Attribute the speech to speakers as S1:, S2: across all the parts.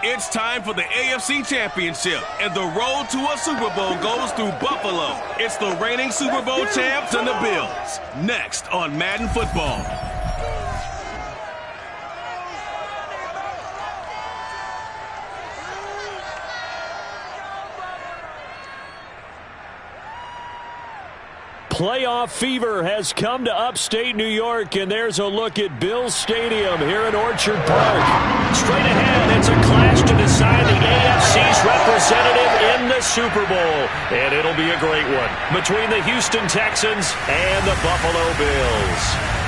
S1: It's time for the AFC Championship, and the road to a Super Bowl goes through Buffalo. It's the reigning Super Bowl champs and the Bills. Next on Madden Football.
S2: Playoff fever has come to upstate New York, and there's a look at Bills Stadium here in Orchard Park. Straight ahead, it's a clash to decide the AFC's representative in the Super Bowl, and it'll be a great one between the Houston Texans and the Buffalo Bills.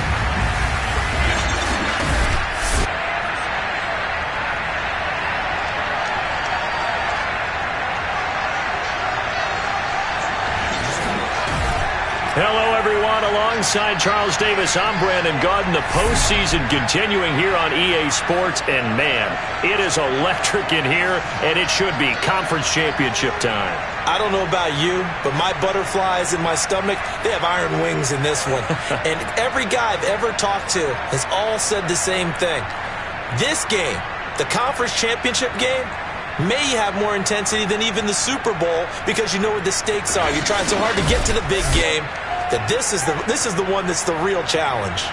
S2: Hello, everyone. Alongside Charles Davis, I'm Brandon Gaudin. The postseason continuing here on EA Sports, and man, it is electric in here, and it should be conference championship time.
S3: I don't know about you, but my butterflies in my stomach, they have iron wings in this one. And every guy I've ever talked to has all said the same thing. This game, the conference championship game, may have more intensity than even the Super Bowl because you know what the stakes are. You're trying so hard to get to the big game that this is the one that's the real challenge.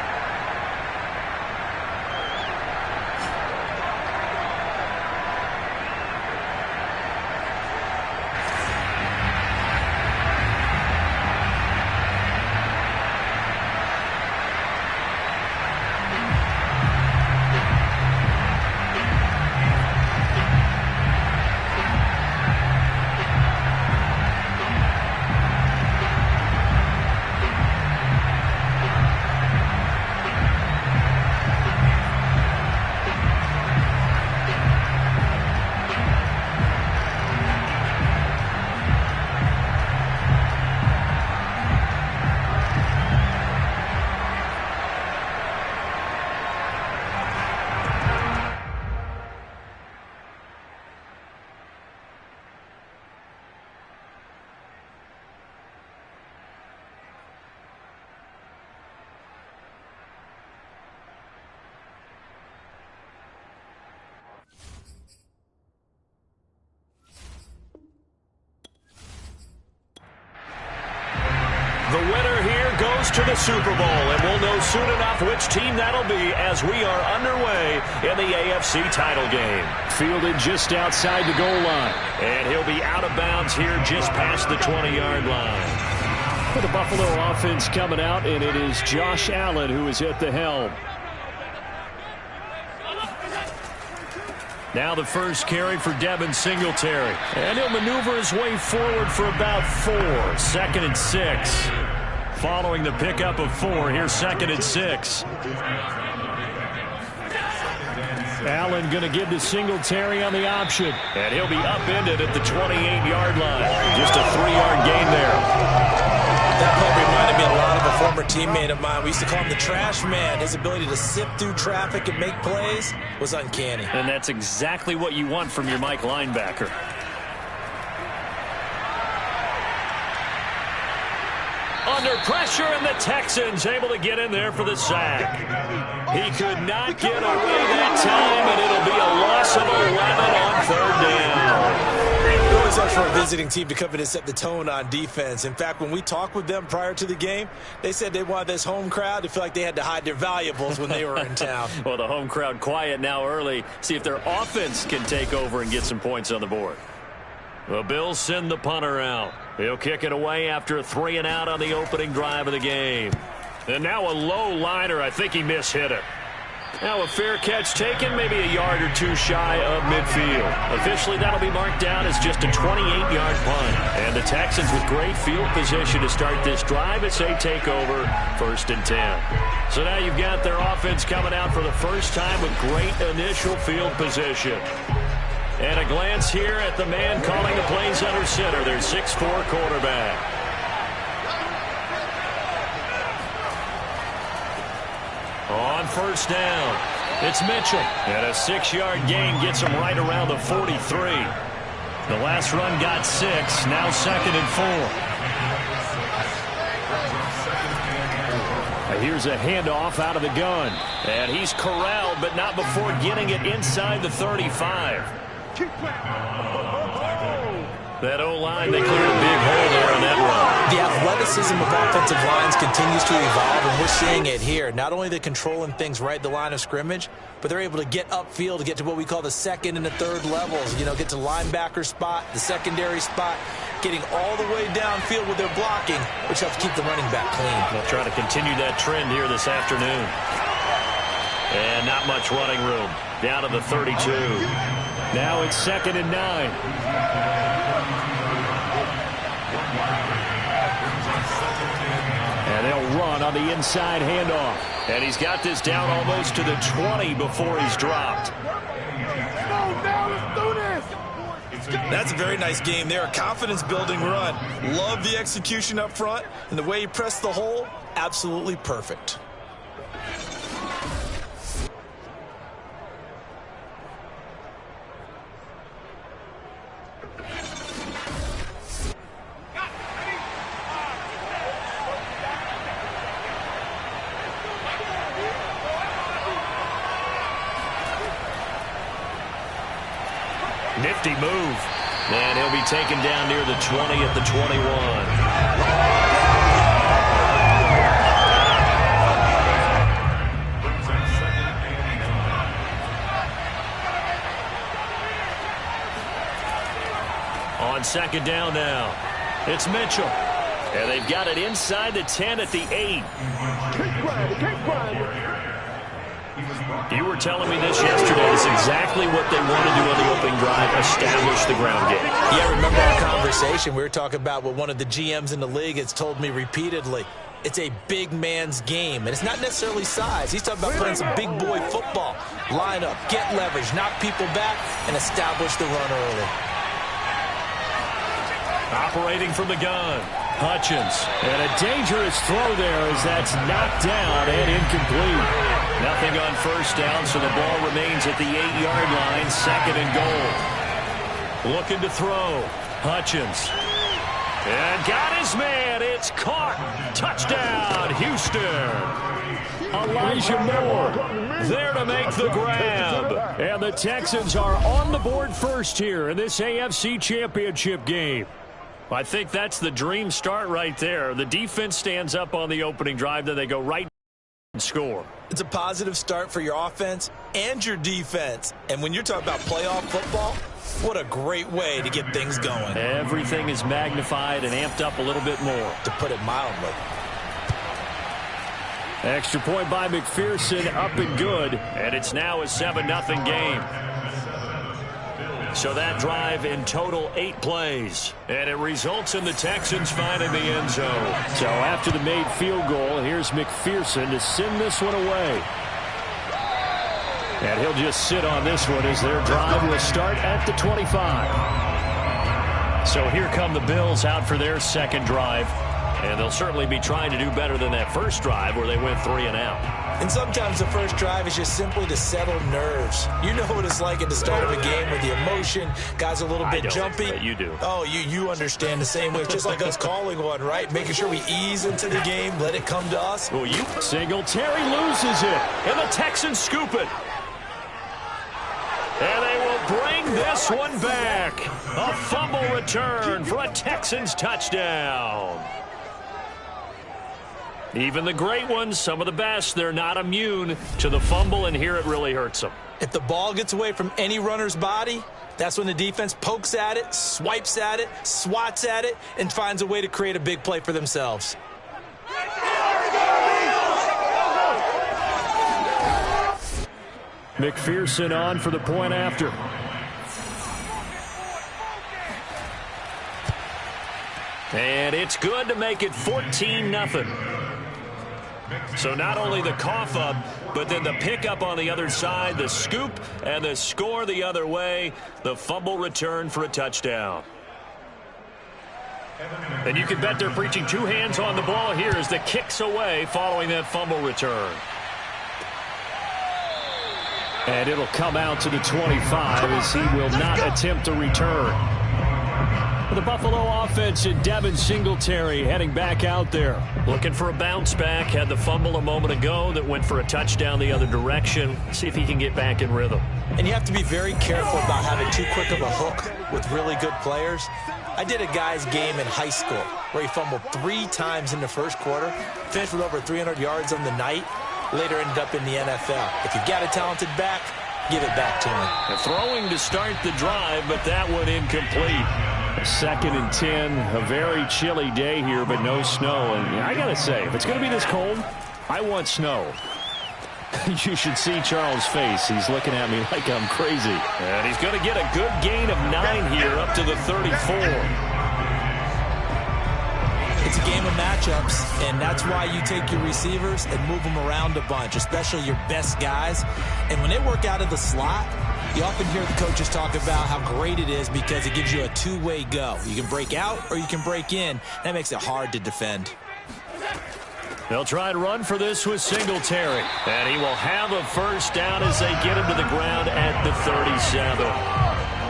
S2: The winner here goes to the Super Bowl, and we'll know soon enough which team that'll be as we are underway in the AFC title game. Fielded just outside the goal line, and he'll be out of bounds here just past the 20-yard line. For the Buffalo offense coming out, and it is Josh Allen who is at the helm. Now the first carry for Devin Singletary. And he'll maneuver his way forward for about 4. 2nd and 6. Following the pickup of 4, here's 2nd and 6. Allen going to give to Singletary on the option. And he'll be upended at the 28-yard line. Just a 3-yard gain there.
S3: That play reminded me a lot of a former teammate of mine. We used to call him the trash man. His ability to sift through traffic and make plays was uncanny.
S2: And that's exactly what you want from your Mike linebacker. Under pressure, and the Texans able to get in there for the sack. He could not get away that time, and it'll be a loss of 11 on 3rd down.
S3: It always helps for a visiting team to come in and set the tone on defense. In fact, when we talked with them prior to the game, they said they wanted this home crowd to feel like they had to hide their valuables when they were in town.
S2: Well, the home crowd quiet now early. See if their offense can take over and get some points on the board. The Bills send the punter out. He'll kick it away after a 3-and-out on the opening drive of the game. And now a low liner. I think he mishit it. Now a fair catch taken, maybe a yard or 2 shy of midfield. Officially, that'll be marked down as just a 28-yard punt. And the Texans with great field position to start this drive as they take over 1st and 10. So now you've got their offense coming out for the first time with great initial field position. And a glance here at the man calling the plays under center, their 6'4" quarterback. On 1st down, it's Mitchell. And a 6-yard gain gets him right around the 43. The last run got 6, now 2nd and 4. Here's a handoff out of the gun. And he's corralled, but not before getting it inside the 35. That O-line, they cleared a big hole there on that run.
S3: The athleticism of offensive lines continues to evolve, and we're seeing it here. Not only they're controlling things right at the line of scrimmage, but they're able to get upfield to get to what we call the second and the third levels. You know, get to linebacker spot, the secondary spot, getting all the way downfield with their blocking, which helps keep the running back clean.
S2: They'll try to continue that trend here this afternoon. And not much running room. Down to the 32.
S4: Now it's 2nd and 9. And they'll run on the inside handoff.
S2: And he's got this down almost to the 20 before he's dropped.
S3: That's a very nice game there. A confidence-building run. Love the execution up front, and the way he pressed the hole, absolutely perfect.
S2: Nifty move. And he'll be taken down near the 20 at the 21. On 2nd down now, it's Mitchell. And they've got it inside the 10 at the 8. You were telling me this yesterday. It's exactly what they want to do on the opening drive, establish the ground game.
S3: Yeah, remember our conversation? We were talking about what one of the GMs in the league has told me repeatedly. It's a big man's game, and it's not necessarily size. He's talking about playing some big boy football. Line up, get leverage, knock people back, and establish the run early.
S2: Operating from the gun, Hutchins.
S4: And a dangerous throw there as that's knocked down and incomplete.
S2: Nothing on 1st down, so the ball remains at the 8-yard line, 2nd and goal. Looking to throw, Hutchins. And got his man. It's caught. Touchdown, Houston.
S4: Elijah Moore there to make the grab. And the Texans are on the board first here in this AFC Championship game.
S2: I think that's the dream start right there. The defense stands up on the opening drive, then they go right and score.
S3: It's a positive start for your offense and your defense. And when you're talking about playoff football, what a great way to get things going.
S2: Everything is magnified and amped up a little bit more.
S3: To put it mildly.
S4: Extra point by McPherson, up and good.
S2: And it's now a 7-0 game. So that drive in total 8 plays. And it results in the Texans finding the end zone.
S4: So after the made field goal, here's McPherson to send this one away. And he'll just sit on this one as their drive will start at the 25.
S2: So here come the Bills out for their 2nd drive. And they'll certainly be trying to do better than that first drive where they went 3 and out.
S3: And sometimes the first drive is just simply to settle nerves. You know what it's like at the start of a game with the emotion. Guys a little bit jumpy.
S2: You do.
S3: Oh, you understand the same way. It's just like us calling one, right? Making sure we ease into the game, let it come to us.
S2: Well,
S4: Singletary loses it.
S2: And the Texans scoop it. And they will bring this one back. A fumble return for a Texans touchdown. Even the great ones, some of the best, they're not immune to the fumble, and here it really hurts them.
S3: If the ball gets away from any runner's body, that's when the defense pokes at it, swipes at it, swats at it, and finds a way to create a big play for themselves.
S4: McPherson on for the point after.
S2: And it's good to make it 14-0. So not only the cough up, but then the pickup on the other side, the scoop, and the score the other way, the fumble return for a touchdown. And you can bet they're preaching 2 hands on the ball here as the kick's away following that fumble return.
S4: And it'll come out to the 25 as he will not attempt a return. The Buffalo offense and Devin Singletary heading back out there.
S2: Looking for a bounce back. Had the fumble a moment ago that went for a touchdown the other direction. See if he can get back in rhythm.
S3: And you have to be very careful about having too quick of a hook with really good players. I did a guy's game in high school where he fumbled 3 times in the first quarter, finished with over 300 yards on the night, later ended up in the NFL. If you've got a talented back, give it back to him.
S2: Throwing to start the drive, but that one incomplete.
S4: 2nd and 10, a very chilly day here, but no snow. And I got to say, if it's going to be this cold, I want snow. You should see Charles' face. He's looking at me like I'm crazy.
S2: And he's going to get a good gain of 9 here up to the 34.
S3: It's a game of matchups, and that's why you take your receivers and move them around a bunch, especially your best guys. And when they work out of the slot, you often hear the coaches talk about how great it is because it gives you a two-way go. You can break out or you can break in. That makes it hard to defend.
S2: They'll try to run for this with Singletary. And he will have a first down as they get him to the ground at the 37.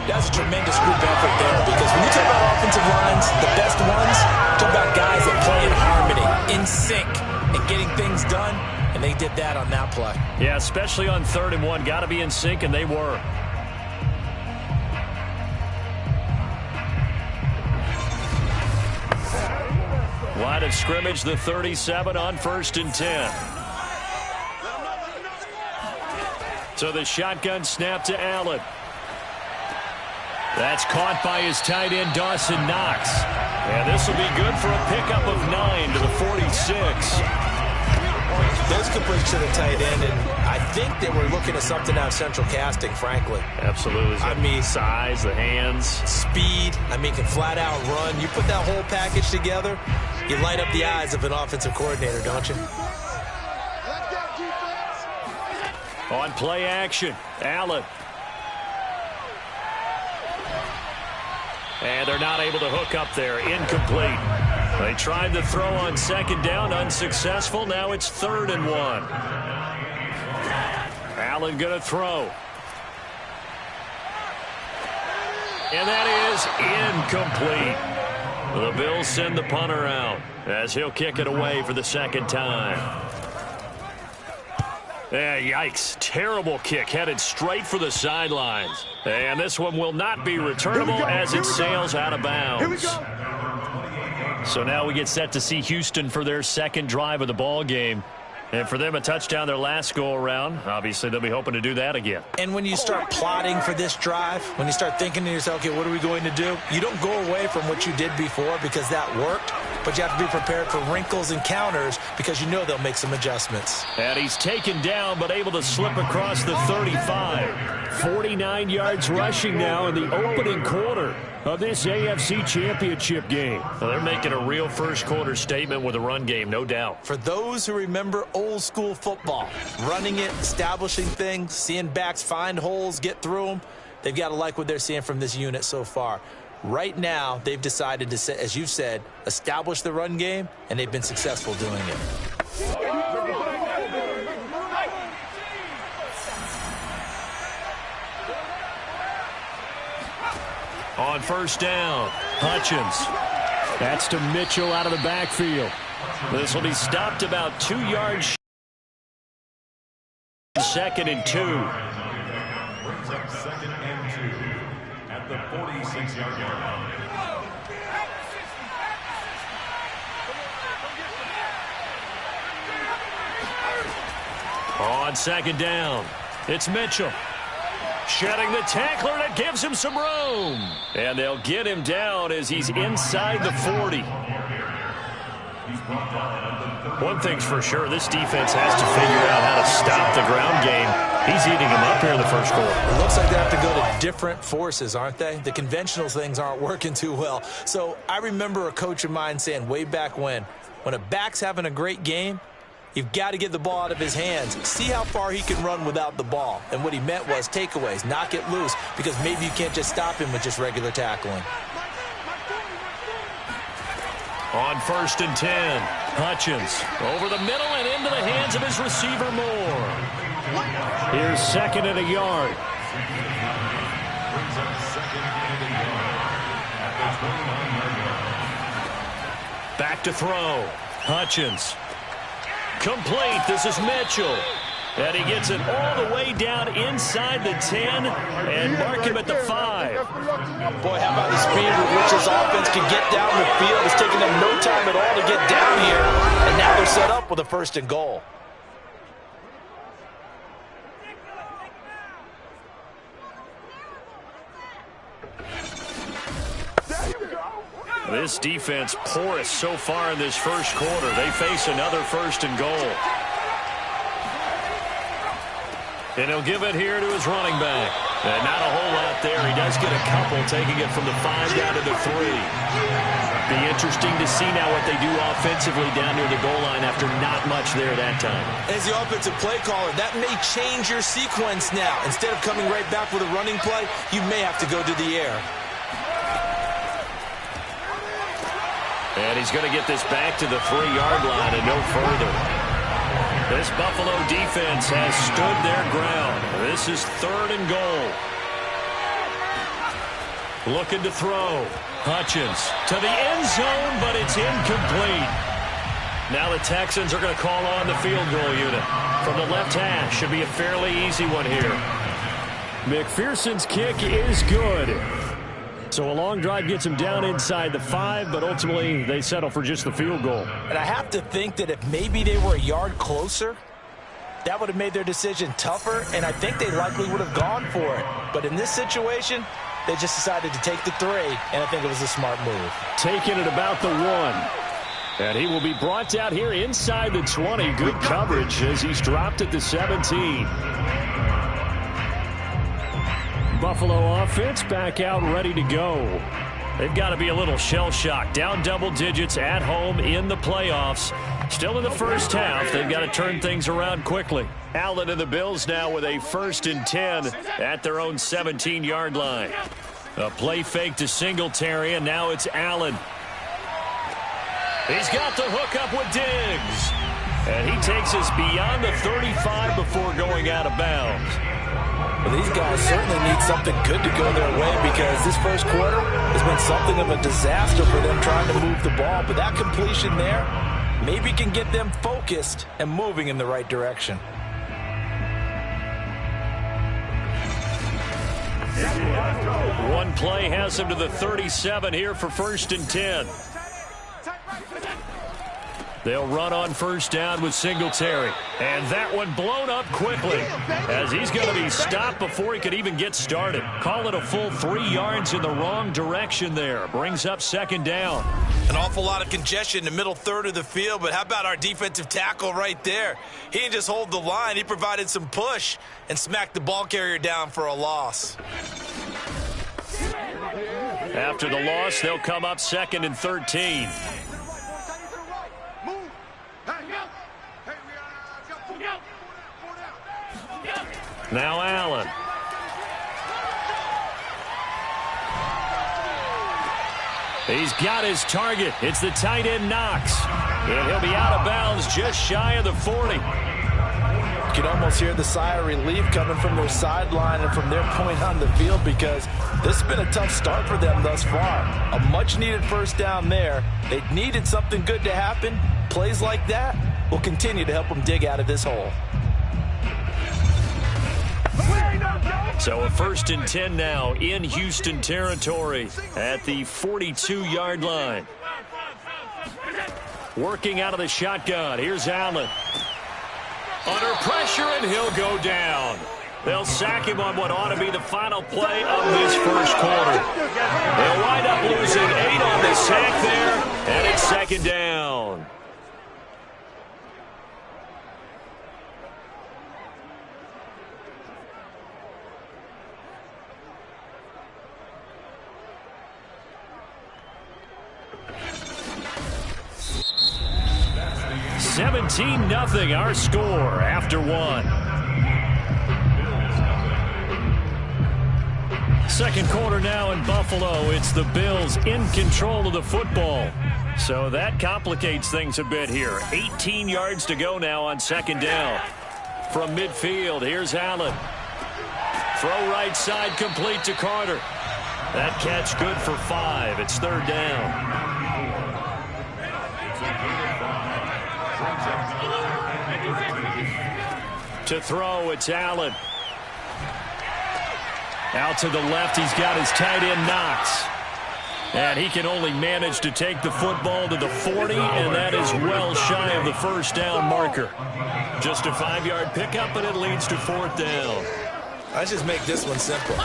S3: That's a tremendous group effort there because when you talk about offensive lines, the best ones, talk about guys that play in harmony, in sync, and getting things done, and they did that on that play.
S2: Yeah, especially on 3rd and 1. Got to be in sync, and they were. Line of scrimmage, the 37 on 1st and 10. So the shotgun snap to Allen. That's caught by his tight end, Dawson Knox. And this will be good for a pickup of 9 to the 46.
S3: Those completions to the tight end, and I think they were looking at something out of central casting, frankly.
S2: Absolutely.
S3: I mean,
S2: size, the hands.
S3: Speed, I mean, can flat out run. You put that whole package together, you light up the eyes of an offensive coordinator, don't you?
S2: On play action, Allen. And they're not able to hook up there. Incomplete. They tried to throw on 2nd down, unsuccessful. Now it's 3rd and 1. Allen going to throw. And that is incomplete. The Bills send the punter out as he'll kick it away for the 2nd time. Yikes. Terrible kick headed straight for the sidelines. And this one will not be returnable as it sails out of bounds. So now we get set to see Houston for their 2nd drive of the ball game. And for them, a touchdown their last go-around. Obviously, they'll be hoping to do that again.
S3: And when you start plotting for this drive, when you start thinking to yourself, okay, what are we going to do? You don't go away from what you did before because that worked, but you have to be prepared for wrinkles and counters because you know they'll make some adjustments.
S2: And he's taken down, but able to slip across the 35.
S4: 49 yards rushing now in the opening quarter of this AFC Championship game.
S2: Well, they're making a real first-quarter statement with a run game, no doubt.
S3: For those who remember old-school football, running it, establishing things, seeing backs find holes, get through them, they've got to like what they're seeing from this unit so far. Right now, they've decided to, as you've said, establish the run game, and they've been successful doing it.
S2: On 1st down, Hutchins.
S4: That's to Mitchell out of the backfield.
S2: This will be stopped about 2 yards. 2nd and 2.
S5: Brings up 2nd and 2 at the 46-yard line.
S2: On 2nd down, it's Mitchell. Shedding the tackler, and it gives him some room. And they'll get him down as he's inside the 40. One thing's for sure, this defense has to figure out how to stop the ground game. He's eating him up here in the first quarter.
S3: It looks like they have to go to different forces, aren't they? The conventional things aren't working too well. So I remember a coach of mine saying way back when a back's having a great game, you've got to get the ball out of his hands. See how far he can run without the ball. And what he meant was takeaways, knock it loose, because maybe you can't just stop him with just regular tackling.
S2: On 1st and 10, Hutchins over the middle and into the hands of his receiver Moore.
S4: Here's 2nd and a yard.
S5: Brings up 2nd and a yard at the 29-yard line.
S2: Back to throw. Hutchins. Complete. This is Mitchell. And he gets it all the way down inside the 10 and mark him at the 5.
S3: Boy, how about the speed with which his offense can get down the field? It's taken them no time at all to get down here, and now they're set up with a 1st and goal.
S2: This defense porous so far in this first quarter. They face another 1st and goal. And he'll give it here to his running back. And not a whole lot there. He does get a couple, taking it from the 5 down to the 3. Be interesting to see now what they do offensively down near the goal line after not much there that time.
S3: As the offensive play caller, that may change your sequence now. Instead of coming right back with a running play, you may have to go to the air.
S2: And he's going to get this back to the 3-yard line and no further. This Buffalo defense has stood their ground. This is 3rd and goal. Looking to throw. Hutchins to the end zone, but it's incomplete. Now the Texans are going to call on the field goal unit. From the left hash, should be a fairly easy one here.
S4: McPherson's kick is good. So a long drive gets him down inside the 5, but ultimately they settle for just the field goal.
S3: And I have to think that if maybe they were a yard closer, that would have made their decision tougher, and I think they likely would have gone for it. But in this situation, they just decided to take the 3, and I think it was a smart move.
S4: Taking it about the 1. And he will be brought down here inside the 20. Good coverage as he's dropped at the 17. Buffalo offense back out ready to go.
S2: They've got to be a little shell-shocked. Down double digits at home in the playoffs. Still in the first half. They've got to turn things around quickly. Allen and the Bills now with a 1st and 10 at their own 17-yard line. A play fake to Singletary, and now it's Allen. He's got the hook up with Diggs. And he takes us beyond the 35 before going out of bounds.
S3: Well, these guys certainly need something good to go their way because this first quarter has been something of a disaster for them trying to move the ball. But that completion there maybe can get them focused and moving in the right direction.
S2: One play has him to the 37 here for 1st and 10. They'll run on 1st down with Singletary. And that one blown up quickly as he's going to be stopped before he could even get started. Call it a full 3 yards in the wrong direction there. Brings up 2nd down.
S3: An awful lot of congestion in the middle third of the field, but how about our defensive tackle right there? He didn't just hold the line. He provided some push and smacked the ball carrier down for a loss.
S2: After the loss, they'll come up 2nd and 13. Now Allen. He's got his target. It's the tight end Knox. And he'll be out of bounds just shy of the 40.
S3: You can almost hear the sigh of relief coming from their sideline and from their point on the field because this has been a tough start for them thus far. A much-needed 1st down there. They needed something good to happen. Plays like that will continue to help them dig out of this hole.
S2: So a 1st and 10 now in Houston territory at the 42-yard line. Working out of the shotgun. Here's Allen. Under pressure, and he'll go down. They'll sack him on what ought to be the final play of this first quarter. They'll wind up losing 8 on the sack there, and it's 2nd down. (17-0) our score after 1. Second quarter now in Buffalo. It's the Bills in control of the football. So that complicates things a bit here. 18 yards to go now on 2nd down. From midfield, here's Allen. Throw right side complete to Carter. That catch good for 5. It's 3rd down. To throw, it's Allen. Out to the left, he's got his tight end Knox. And he can only manage to take the football to the 40, and that is well shy of the first down marker. Just a 5-yard pickup, and it leads to 4th down.
S3: Let's just make this one simple.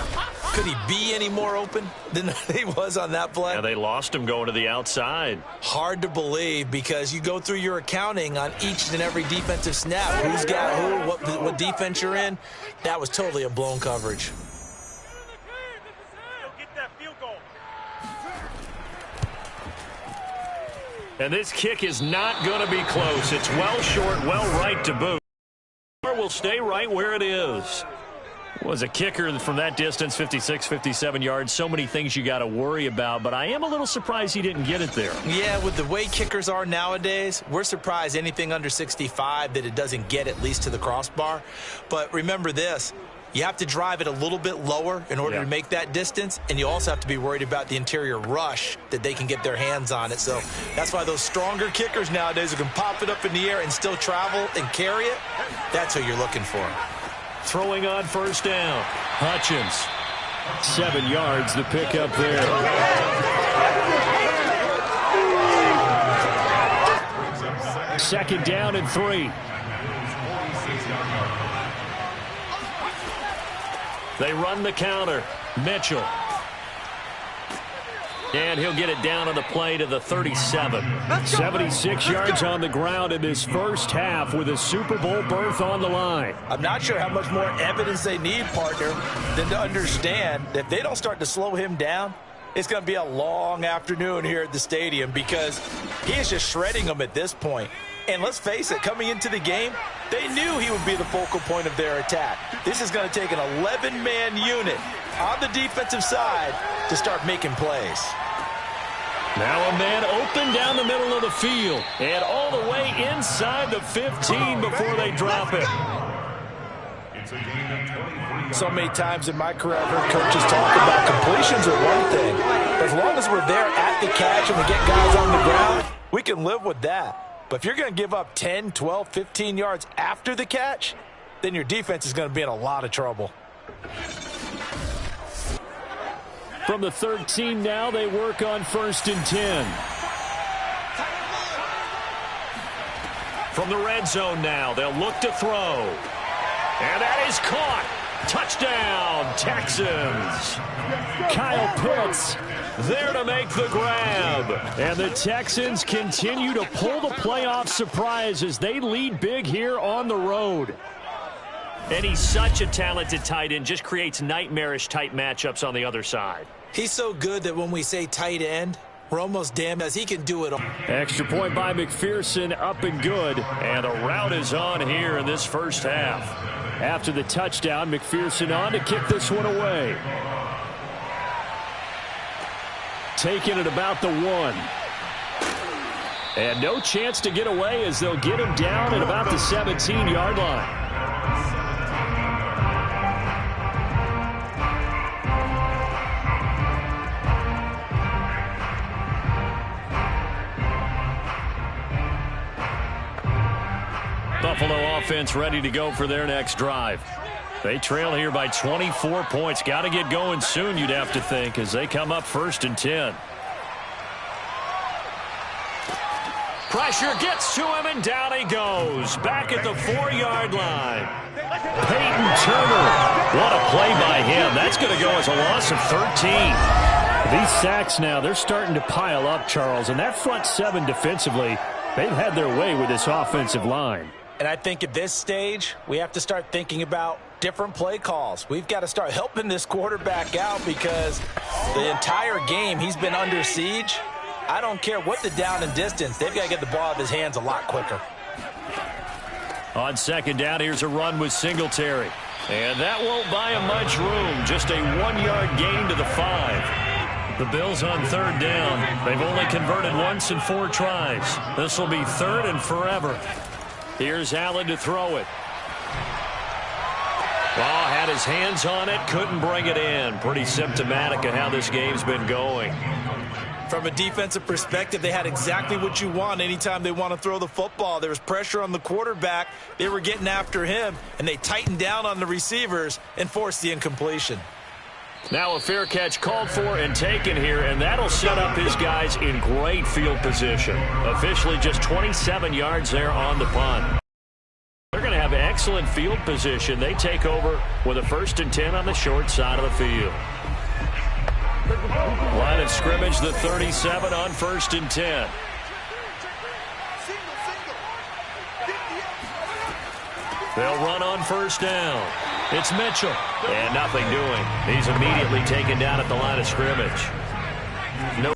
S3: Could he be any more open than he was on that play?
S2: Yeah, they lost him going to the outside.
S3: Hard to believe because you go through your accounting on each and every defensive snap. Who's got who, what defense you're in. That was totally a blown coverage.
S2: And this kick is not going to be close. It's well short, well right to boot. Or will stay right where it is. Was a kicker from that distance, 56, 57 yards. So many things you got to worry about, but I am a little surprised he didn't get it there.
S3: Yeah, with the way kickers are nowadays, we're surprised anything under 65 that it doesn't get at least to the crossbar. But remember this. You have to drive it a little bit lower in order to make that distance, and you also have to be worried about the interior rush that they can get their hands on it. So that's why those stronger kickers nowadays who can pop it up in the air and still travel and carry it, that's who you're looking for.
S2: Throwing on 1st down. Hutchins. 7 yards, the pickup there. Second down and 3. They run the counter. Mitchell. And he'll get it down on the play to the 37. 76 yards on the ground in this first half with a Super Bowl berth on the line.
S3: I'm not sure how much more evidence they need, partner, than to understand that if they don't start to slow him down, it's going to be a long afternoon here at the stadium because he is just shredding them at this point. And let's face it, coming into the game, they knew he would be the focal point of their attack. This is going to take an 11-man unit on the defensive side to start making plays.
S2: Now a man open down the middle of the field and all the way inside the 15 before they drop it.
S3: So many times in my career, I've heard coaches talk about completions are one thing. As long as we're there at the catch and we get guys on the ground, we can live with that. But if you're going to give up 10, 12, 15 yards after the catch, then your defense is going to be in a lot of trouble.
S2: From the 13 now, they work on 1st and 10. From the red zone now, they'll look to throw. And that is caught. Touchdown, Texans. Kyle Pitts there to make the grab. And the Texans continue to pull the playoff surprise as they lead big here on the road. And he's such a talented tight end, just creates nightmarish type matchups on the other side.
S3: He's so good that when we say tight end, we're almost damned as he can do it all.
S2: Extra point by McPherson, up and good. And the route is on here in this first half. After the touchdown, McPherson on to kick this one away. Taking it about the 1. And no chance to get away as they'll get him down at about the 17-yard line. Buffalo offense ready to go for their next drive. They trail here by 24 points. Got to get going soon, you'd have to think, as they come up 1st and 10. Pressure gets to him, and down he goes. Back at the 4-yard line. Peyton Turner. What a play by him. That's going to go as a loss of 13. These sacks now, they're starting to pile up, Charles. And that front 7 defensively, they've had their way with this offensive line.
S3: And I think at this stage, we have to start thinking about different play calls. We've got to start helping this quarterback out because the entire game he's been under siege. I don't care what the down and distance. They've got to get the ball out of his hands a lot quicker.
S2: On 2nd down, here's a run with Singletary. And that won't buy him much room. Just a 1-yard gain to the 5. The Bills on 3rd down. They've only converted once in 4 tries. This will be 3rd and forever. Here's Allen to throw it. Oh, had his hands on it, couldn't bring it in. Pretty symptomatic of how this game's been going.
S3: From a defensive perspective, they had exactly what you want anytime they want to throw the football. There was pressure on the quarterback. They were getting after him, and they tightened down on the receivers and forced the incompletion.
S2: Now a fair catch called for and taken here, and that'll set up his guys in great field position. Officially just 27 yards there on the punt. They're going to have excellent field position. They take over with a 1st and 10 on the short side of the field. Line of scrimmage, the 37 on 1st and 10. They'll run on 1st down. It's Mitchell. And nothing doing. He's immediately taken down at the line of scrimmage. No.